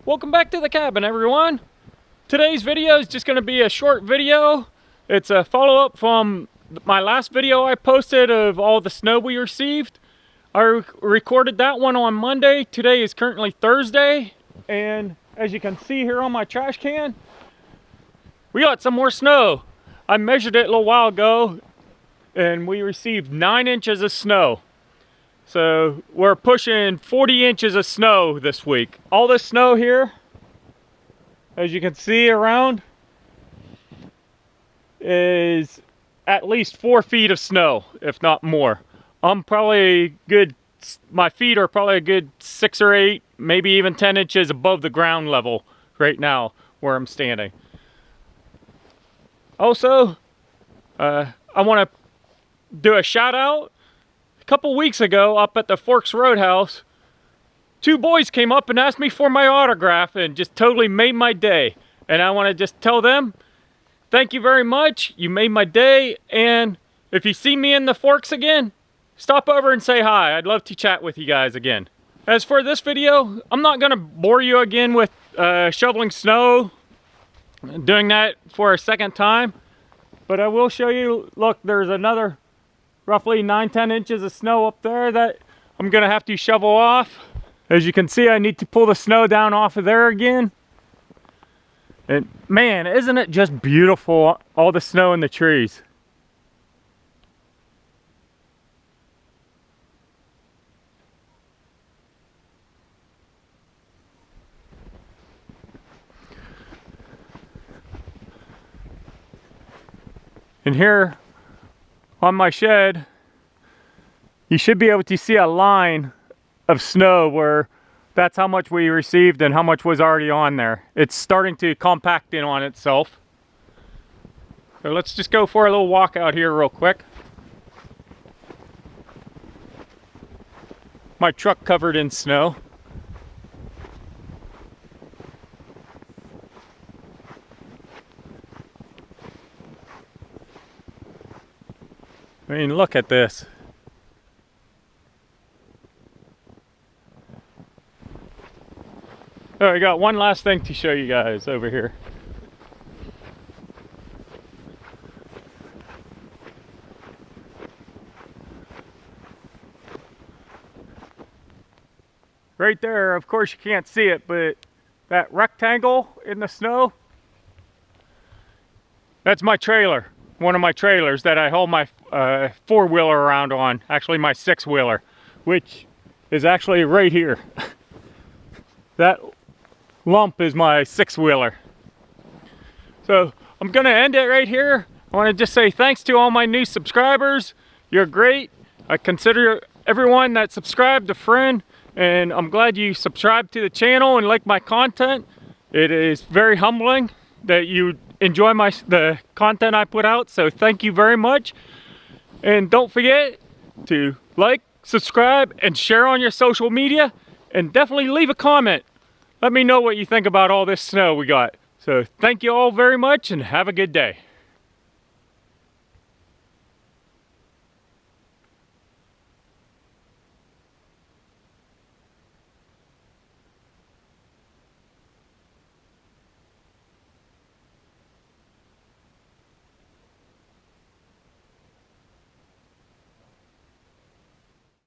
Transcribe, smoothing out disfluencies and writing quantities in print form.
Welcome back to the cabin, everyone. Today's video is just going to be a short video. It's a follow-up from my last video I posted of all the snow we received. I recorded that one on Monday. Today is currently Thursday, and as you can see here on my trash can, we got some more snow. I measured it a little while ago, and we received 9 inches of snow. So we're pushing 40 inches of snow this week. All this snow here, as you can see around, is at least 4 feet of snow, if not more. I'm probably good, my feet are probably a good 6 or 8, maybe even 10 inches above the ground level right now where I'm standing. Also, I want to do a shout out. A couple weeks ago up at the Forks Roadhouse, 2 boys came up and asked me for my autograph and just totally made my day. And I want to just tell them, thank you very much. You made my day. And if you see me in the Forks again, stop over and say hi. I'd love to chat with you guys again. As for this video, I'm not going to bore you again with shoveling snow, doing that for a second time. But I will show you, look, there's another roughly 9-10 inches of snow up there that I'm gonna have to shovel off. As you can see, I need to pull the snow down off of there again. And man, isn't it just beautiful, all the snow in the trees. And here on my shed, you should be able to see a line of snow where that's how much we received and how much was already on there. It's starting to compact in on itself. So let's just go for a little walk out here real quick. My truck covered in snow. I mean, look at this. Oh, I got one last thing to show you guys over here. Right there, of course you can't see it, but that rectangle in the snow, that's my trailer. One of my trailers that I haul my 4-wheeler around on, actually my 6-wheeler, which is actually right here. That lump is my 6-wheeler. So I'm gonna end it right here. I want to just say thanks to all my new subscribers. You're great. I consider everyone that subscribed a friend, and I'm glad you subscribed to the channel and like my content. It is very humbling that you enjoy the content I put out, so thank you very much. And don't forget to like, subscribe, and share on your social media, and definitely leave a comment. Let me know what you think about all this snow we got. So thank you all very much and have a good day.